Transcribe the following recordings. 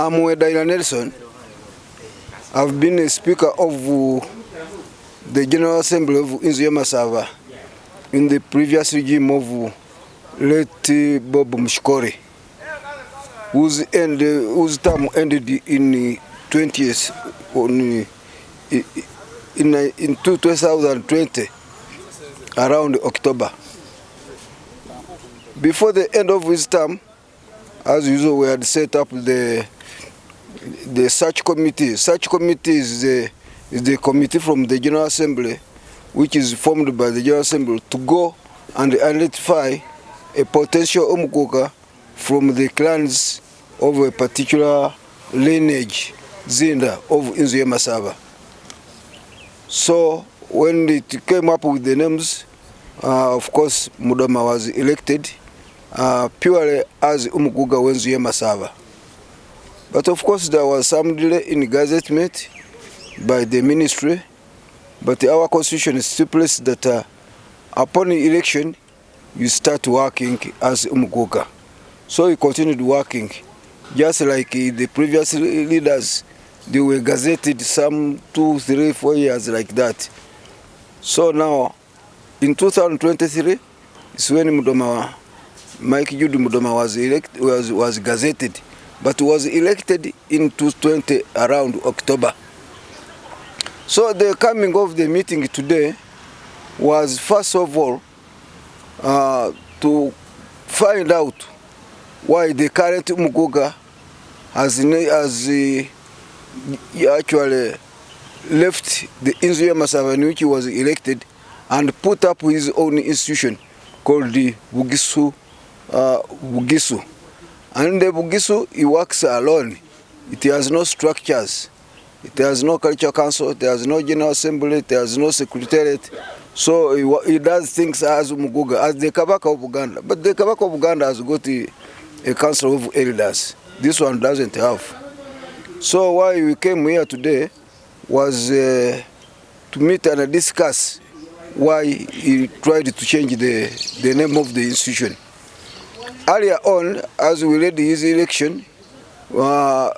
I'm Dina Nelson. I've been a speaker of the General Assembly of Inzu in the previous regime of late Bob Mshikori, whose term ended in 20th in 2020, around October. Before the end of his term, as usual, we had set up the search committee. Search committee is the committee from the General Assembly, which is formed by the General Assembly to go and identify a potential Umukuka from the clans of a particular lineage, Zinda of Inzu. So when it came up with the names, of course, Mudoma was elected purely as Umukuka Inzu. But of course, there was some delay in gazettement by the ministry. But our constitution stipulates that upon election, you start working as Umukuka. So he continued working, just like the previous leaders. They were gazetted some 2, 3, 4 years like that. So now, in 2023, is when Mike Jude Mudoma was gazetted, but was elected in 2020 around October. So the coming of the meeting today was first of all to find out why the current Umukuka has actually left the Inzu which he was elected, and put up his own institution called the Bugisu. And the Bugisu, he works alone. It has no structures. It has no culture council. It has no general assembly. It has no secretariat. So he does things as Umukuka, as the Kabaka of Uganda. But the Kabaka of Uganda has got a council of elders. This one doesn't have. So why we came here today was to meet and discuss why he tried to change the name of the institution. Earlier on, as we led his election,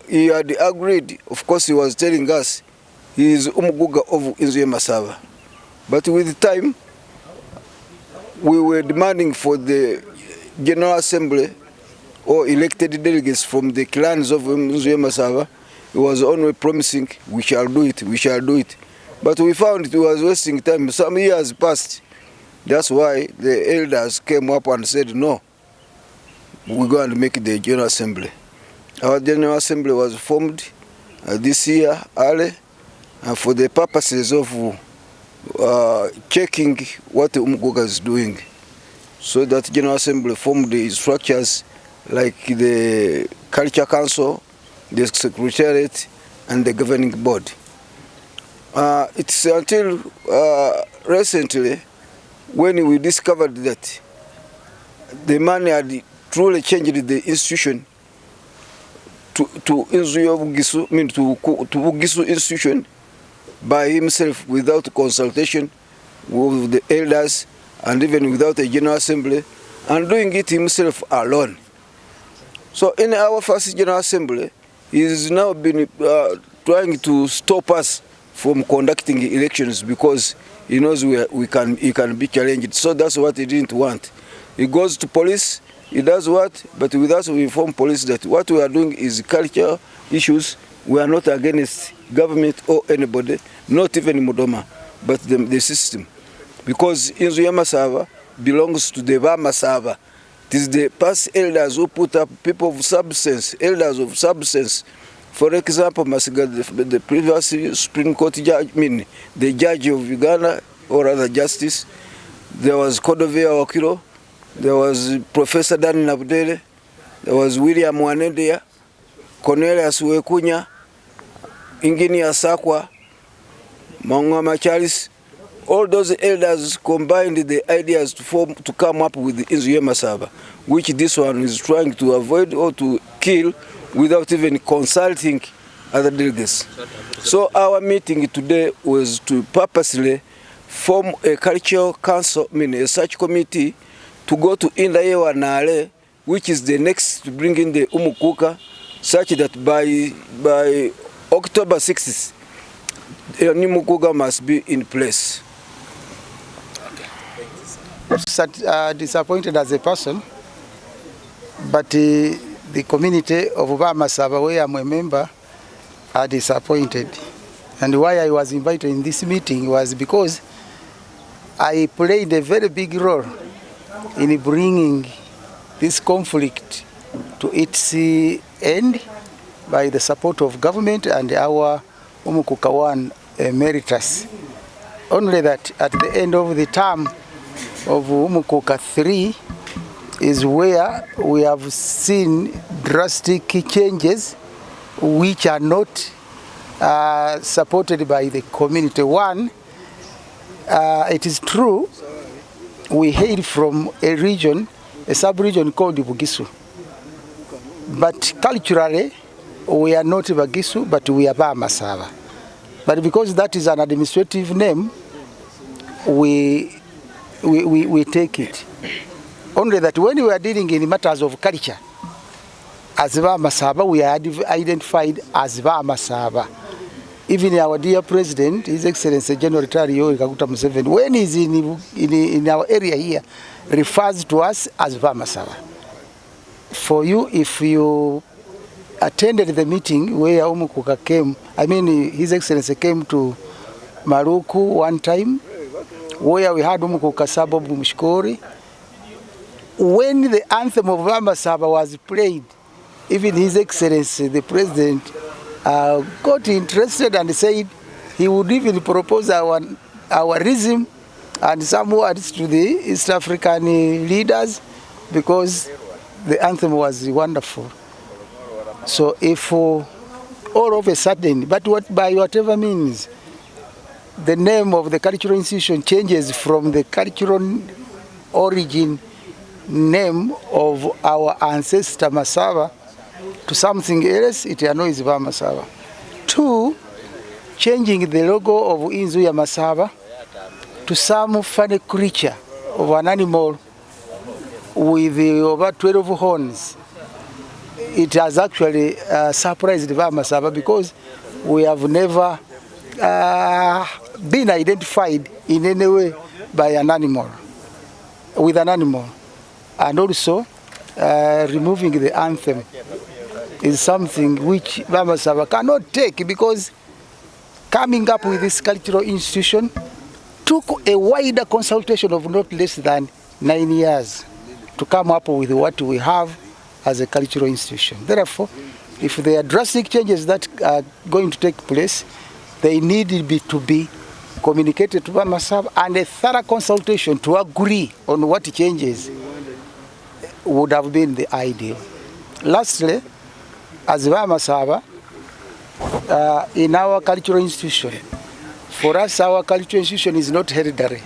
he had agreed, of course he was telling us, he is Umukuka of Inzu. But with time, we were demanding for the General Assembly or elected delegates from the clans of Inzu. He was only promising, we shall do it, we shall do it. But we found it was wasting time. Some years passed. That's why the elders came up and said, no, we're going to make the General Assembly. Our General Assembly was formed this year early for the purposes of checking what the Umukuka is doing. So that General Assembly formed the structures like the Culture Council, the Secretariat, and the Governing Board. It's until recently when we discovered that the man had truly changed the institution to Bugisu institution by himself without consultation with the elders and even without a General Assembly, and doing it himself alone. So in our first General Assembly, he has now been trying to stop us from conducting elections because he knows he can be challenged. So that's what he didn't want. He goes to police, he does what? But with us we inform police that what we are doing is culture issues. We are not against government or anybody, not even Mudoma, but the system. Because Inzu belongs to the Bamasava. It is the past elders who put up people of substance, elders of substance. For example, the previous Supreme Court judge, the judge of Uganda, or rather justice, there was Kodovia Wakiro, there was Professor Dan Nabdele, there was William Wanendia, Cornelius Wekunya, Engineer Sakwa, Mangama Charles. All those elders combined the ideas to come up with the Inzu, which this one is trying to avoid or to kill without even consulting other delegates. So our meeting today was to purposely form a cultural council, a search committee, to go to Indayewa Nale, which is the next to bring in the Umukuka, such that by October 6th, Umukuka must be in place. Disappointed as a person, but the community of Bamasaba, where I'm a member, are disappointed. And why I was invited in this meeting was because I played a very big role in bringing this conflict to its end by the support of government and our Umukuka 1 emeritus. Only that at the end of the term of Umukuka 3 is where we have seen drastic changes which are not supported by the community. One, it is true we hail from a region, a sub-region called Bugisu. But culturally, we are not Bagisu, but we are Bamasaba. But because that is an administrative name, we take it. Only that when we are dealing in matters of culture, as Bamasaba, we are identified as Bamasaba. Even our dear President, His Excellency General Tario Kaguta Museveni, when he's in our area here, refers to us as Bamasaba. For you, if you attended the meeting where Umukuka came, I mean His Excellency came to Maruku one time, where we had Umukuka Sababu Mshkori. When the anthem of Bamasaba was played, even His Excellency, the President, got interested and said he would even propose our rhythm and some words to the East African leaders, because the anthem was wonderful. So if all of a sudden, but by whatever means, the name of the cultural institution changes from the cultural origin name of our ancestor Masaba to something else, it annoys Bamasaba. Two, changing the logo of Inzuya Masaba to some funny creature of an animal with over 12 horns. It has actually surprised Bamasaba, because we have never been identified in any way by an animal, with an animal. And also removing the anthem is something which Bamasaba cannot take, because coming up with this cultural institution took a wider consultation of not less than 9 years to come up with what we have as a cultural institution. Therefore, if there are drastic changes that are going to take place, they need to be communicated to Bamasaba, and a thorough consultation to agree on what changes would have been the ideal. Lastly, as Bamasaba, in our cultural institution, for us, our cultural institution is not hereditary.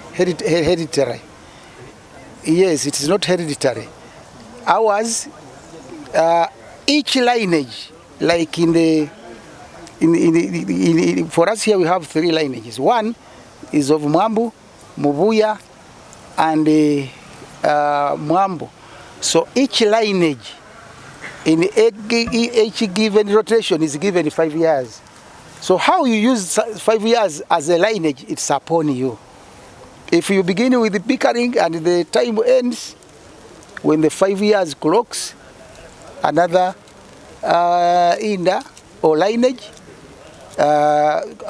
Yes, it is not hereditary. Ours, each lineage, like for us here we have 3 lineages. One is of Mwambu, Mubuya, and Mwambu. So each lineage in each given rotation is given 5 years. So how you use 5 years as a lineage, it's upon you. If you begin with the bickering and the time ends, when the 5 years clocks, another Inda or lineage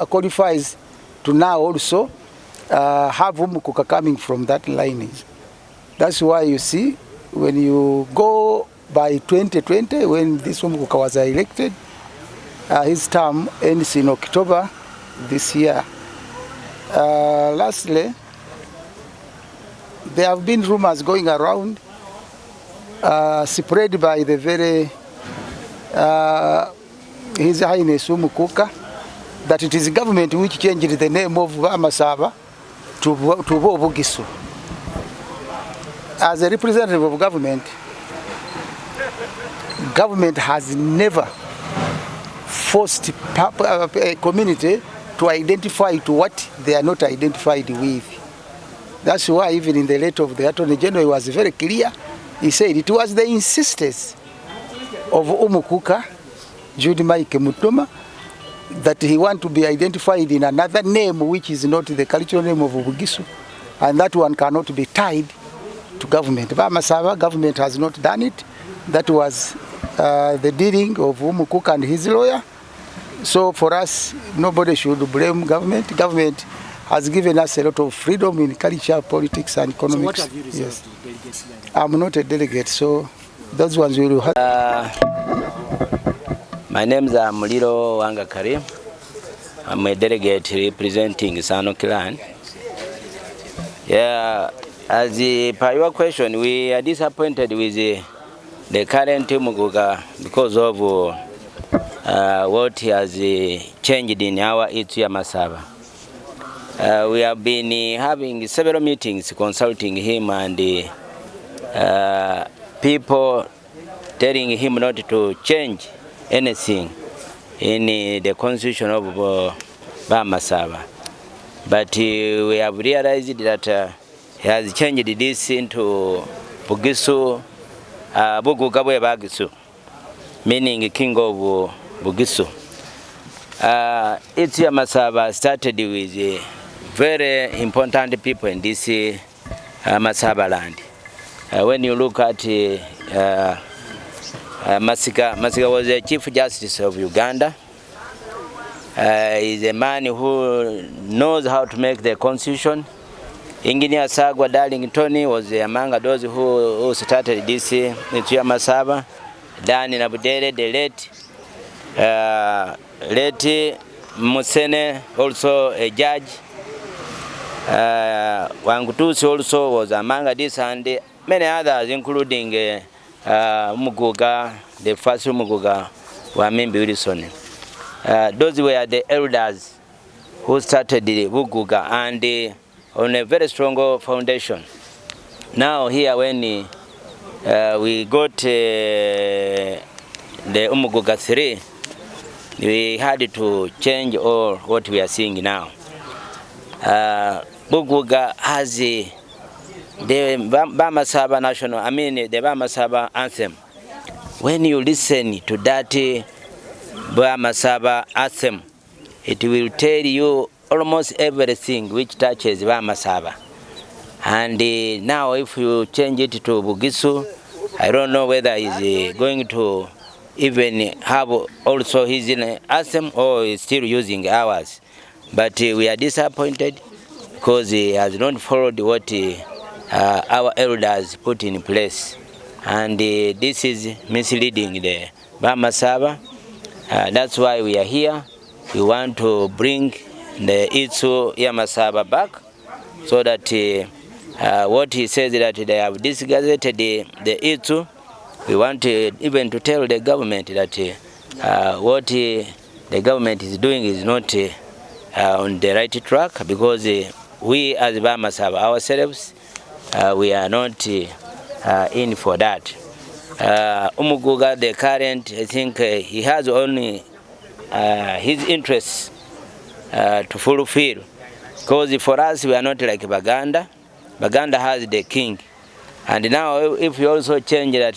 qualifies to now also have Umukuka coming from that lineage. That's why you see, when you go by 2020, when this Umukuka was elected, his term ends in October this year. Lastly, there have been rumors going around, spread by the very His Highness Umukuka, that it is government which changed the name of Bamasaba to Bugisu. As a representative of government has never forced a community to identify to what they are not identified with. That's why even in the letter of the Attorney General, it was very clear. He said it was the insistence of Umukuka Jude Mike Mutoma, that he want to be identified in another name which is not the cultural name of Bugisu, and that one cannot be tied to government. Bamasaba government has not done it. That was the dealing of Umukuka and his lawyer. So for us, nobody should blame government. Government has given us a lot of freedom in culture, politics, and economics. So what have you reserved to delegates? I'm not a delegate, so those ones will have. My name is Muliro Wanga Karim. I'm a delegate representing Sano Clan. Yeah, as per your question, we are disappointed with the current Umukuka because of what has changed in our Itsuya Masaba. We have been having several meetings consulting him and people telling him not to change anything in the constitution of Bamasaba. But we have realized that he has changed this into Bugisu, Bugugabwe Bagisu, meaning king of Bugisu. Itsuya Masaba started with very important people in this Masaba land. When you look at Masika was the Chief Justice of Uganda. He's a man who knows how to make the constitution. Engineer Sagwa Darlington was among those who started this Itsuya Masaba. Dan Nabudere, the late Musene, also a judge. Wangutusi also was among this, and many others, including Umukuka, the first Umukuka, Wamimbi Wilson. Those were the elders who started the Umukuka, and on a very strong foundation. Now here when we got the Umukuka 3, we had to change all what we are seeing now. Umukuka has the Bamasaba national, the Bamasaba anthem. When you listen to that Bamasaba anthem, it will tell you almost everything which touches Bamasaba. And now if you change it to Bugisu, I don't know whether he's going to even have also his anthem or is still using ours. But we are disappointed because he has not followed what our elders put in place. And this is misleading the Bamasaba. That's why we are here. We want to bring the Itsuya Masaba back so that what he says that they have disgazetted the Itsu, we want even to tell the government that what the government is doing is not on the right track, because we as Bamasaba ourselves, we are not in for that. Umukuka, the current, I think he has only his interests to fulfill, because for us we are not like Baganda. Baganda has the king, and now if you also change that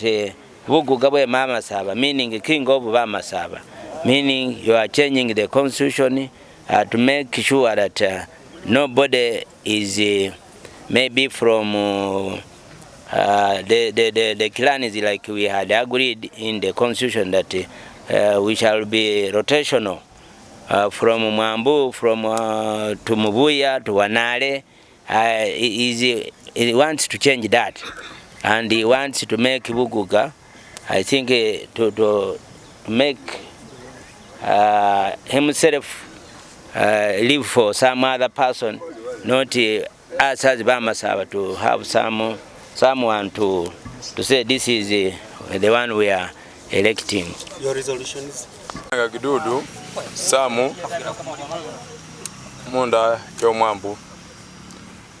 Bugugabwe Bamasaba, meaning king of Bamasaba, meaning you are changing the constitution to make sure that nobody is maybe from the clans, like we had agreed in the constitution that we shall be rotational from Mwambu, from to Mubuya to Wanale. He wants to change that, and he wants to make Umukuka, I think, to make himself live for some other person, not us as Bamasaba to have someone to say this is the one we are electing. Your resolution is? Gidudu Samu Munda Kyomwambu.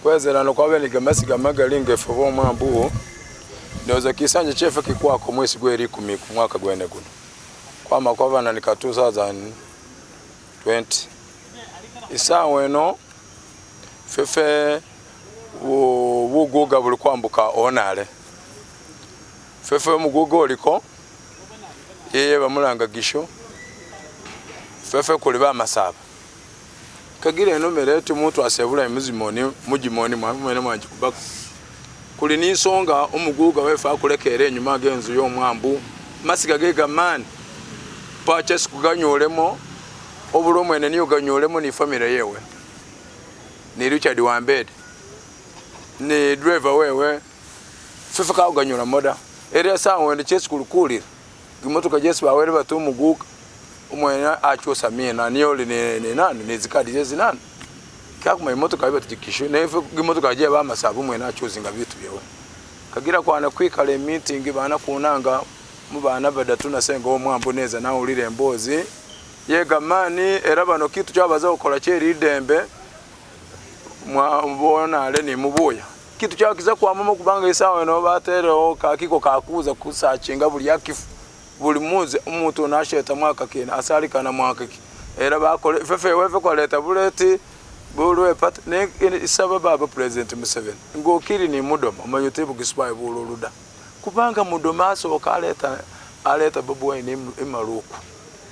Kwezera no kwabenike masiga magalinge fo mwambu. Ndoza kisanje chefe kikwako mwezi gweri 10 ku mwaka gwene guno. Kwama kwabana nika 2020. Isawe no fefe wuguga buli kwambuka onale. Fefe mugugo liko yeye bamulanga gisho fefe kuli ba masaba kagire eno merete muntu asebula emuzimoni mujimoni mwamene mwanji kubaka kuli nisonga omuguga wefa akulekere enyuma agenzu y'omwambu masiga gega man pacha sikuganyolemo obulo mwene niyo ganyolemo ni family yewe ni Richard Wambede ni driver wewe fefe ka uganyola moda ere sawa wende chesi kulukulira gimotoka Jesu bawere batu muguka umwene achosa mina niyo ni nani nezikadi zezi nani kakuma imotoka ibe tujikisho nefe gimotoka je ba masabu umwene achozinga bitu byewe kagira kwana kwikale meeting bana kunanga mubana badatu nasenga omwambo neza na ulire embozi yega mani era bano kitu cyabaza ukola cyeri idembe mwabona ale ni mubuya kitu cyakiza kwa mama kubanga isawe no batero kakiko kakuza kusachinga buli yakifu buli muzi umuntu nasheta mwaka kina asali kana mwaka ki era bakole fefe wefe kwa leta buleti bulwe pat ne isaba baba president Museveni ngokiri ni mudoma manyotebu kispai bululuda kubanga mudoma so aleta babu wine imaruku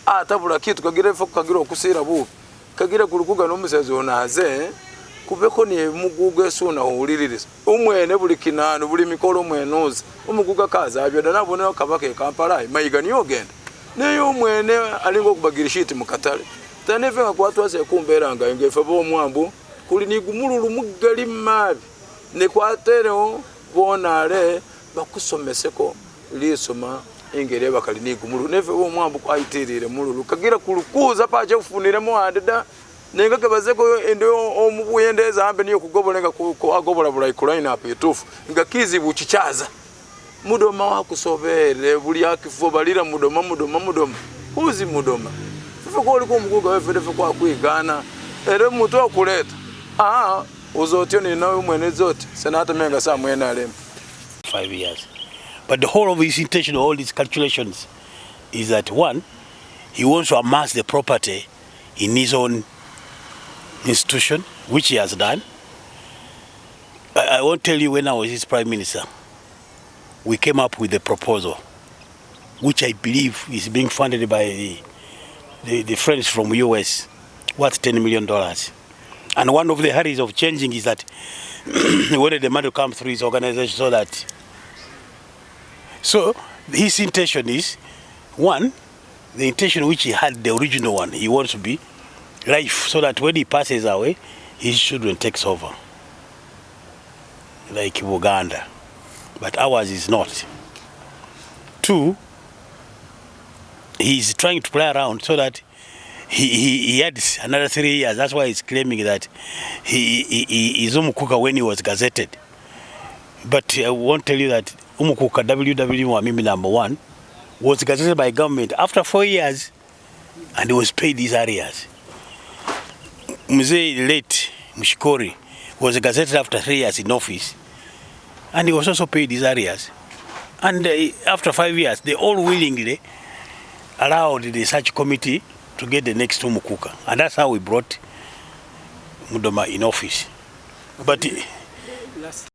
atabula kitu kagira fefe kagira okusira bu kagira kulukuga no musezi onaze kubeko ni muguga sona huliririza umwene buli kinano buli mikolo mwenuzi umuguga kaza abyoda nabone kabake Kampala mayiga niyo genda neyo umwene alingo kubagirishiti mukatale taneve kwatu ase kumberanga ngefe bo mwambu kuli ni gumululu mugali mabi ne kwatereo bonale bakusomeseko lisoma ingere bakali ni gumululu neve bo mwambu kwayitirire mululu kagira kulukuza paje ufuniremo adada nenga kebazeko endo omubuyendeza ambe niyo kugobolenga ko agobola bula line up yetufu ngakizi buchichaza mudoma wakusobere buli yakifo balira mudoma uzi mudoma fefe ko liko muguga wefe fefe kwa kwigana ere mutu akuleta uzotyo ni nawe mwene zote senata menga sa mwene alem 5 years but the whole of his intention of all these calculations is that one, he wants to amass the property in his own institution, which he has done. I won't tell you, when I was his prime minister, we came up with a proposal, which I believe is being funded by the friends from US, worth $10 million. And one of the hurries of changing is that we wanted the money to come through his organization so his intention is, one, the intention which he had, the original one, he wants to be life, so that when he passes away, his children takes over, like Uganda. But ours is not. Two, he's trying to play around so that he had another 3 years. That's why he's claiming that he is Umukuka when he was gazetted. But I won't tell you that Umukuka WW Mimi #1 was gazetted by government after 4 years, and he was paid these areas. Mzee late Mshikori was gazetted after 3 years in office, and he was also paid these areas. And after 5 years, they all willingly allowed the search committee to get the next Umukuka, and that's how we brought Mudoma in office. But